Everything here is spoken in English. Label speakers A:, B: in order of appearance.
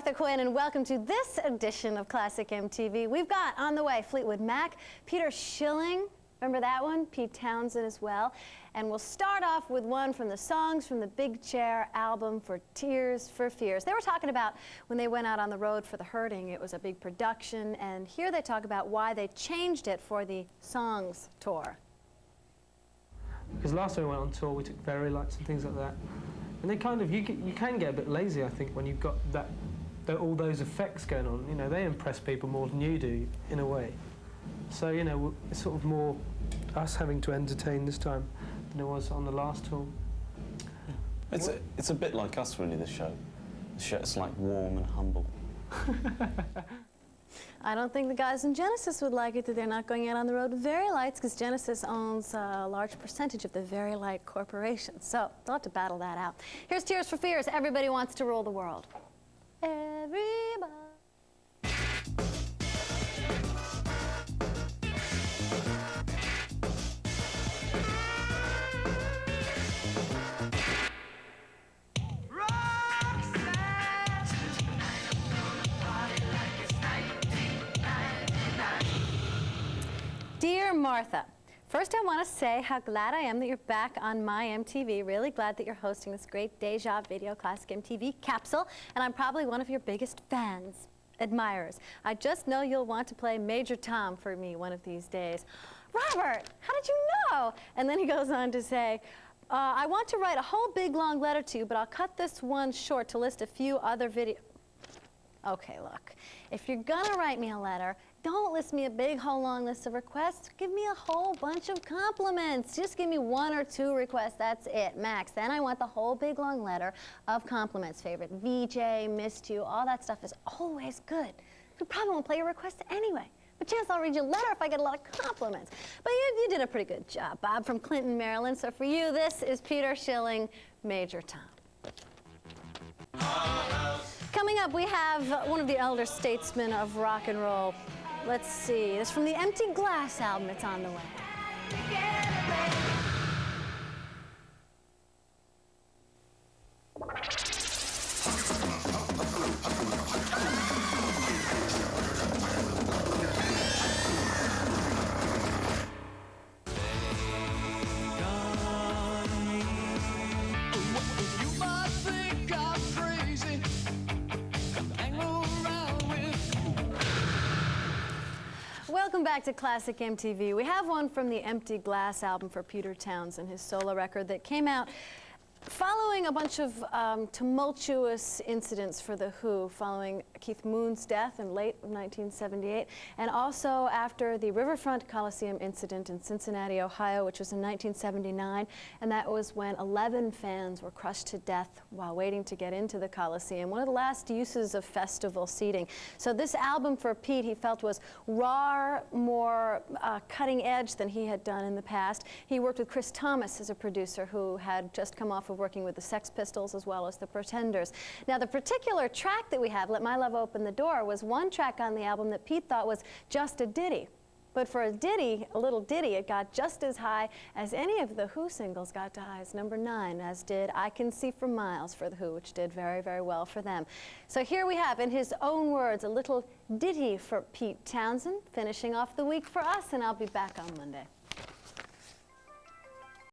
A: Martha Quinn, and welcome to this edition of Classic MTV. We've got on the way Fleetwood Mac, Peter Schilling, remember that one? Pete Townsend as well. And we'll start off with one from the Songs from the Big Chair album for Tears for Fears. They were talking about when they went out on the road for The Hurting, it was a big production, and here they talk about why they changed it for the Songs tour.
B: Because last time we went on tour, we took Very Lights and things like that. And they kind of, you can get a bit lazy, I think, when you've got all those effects going on. You know, they impress people more than you do, in a way. So, you know, it's sort of more us having to entertain this time than it was on the last tour.
C: It's a bit like us, really, this show. The show's like warm and humble.
A: I don't think the guys in Genesis would like it that they're not going out on the road with Very Lights, because Genesis owns a large percentage of the Very Light Corporation. So they'll have to battle that out. Here's Tears for Fears. Everybody wants to rule the world. Everybody. Dear Martha, first I want to say how glad I am that you're back on my MTV. Really glad that you're hosting this great Deja Video Classic MTV capsule, and I'm probably one of your biggest fans, admirers. I just know you'll want to play Major Tom for me one of these days. Robert, how did you know? And then he goes on to say, I want to write a whole big long letter to you, but I'll cut this one short to list a few other videos. Okay, look, if you're gonna write me a letter, don't list me a big whole long list of requests. Give me a whole bunch of compliments. Just give me 1 or 2 requests, that's it, max. Then I want the whole big long letter of compliments. Favorite VJ, missed you, all that stuff is always good. You probably won't play your requests anyway. But chance I'll read your letter if I get a lot of compliments. But you did a pretty good job, Bob, from Clinton, Maryland. So for you, this is Peter Schilling, Major Tom. Coming up, we have one of the elder statesmen of rock and roll. Let's see, this is from the Empty Glass album. It's on the way. Welcome back to Classic MTV. We have one from the Empty Glass album for Peter Townsend, his solo record that came out following a bunch of tumultuous incidents for The Who, following Keith Moon's death in late 1978, and also after the Riverfront Coliseum incident in Cincinnati, Ohio, which was in 1979, and that was when 11 fans were crushed to death while waiting to get into the Coliseum, one of the last uses of festival seating. So this album for Pete, he felt, was raw, more cutting edge than he had done in the past. He worked with Chris Thomas as a producer who had just come off of working with the Sex Pistols as well as the Pretenders. Now, the particular track that we have, Let My Love Open the Door, was one track on the album that Pete thought was just a ditty. But for a ditty, a little ditty, it got just as high as any of the Who singles got to high as #9, as did I Can See for Miles for the Who, which did very, very well for them. So here we have, in his own words, a little ditty for Pete Townsend, finishing off the week for us, and I'll be back on Monday.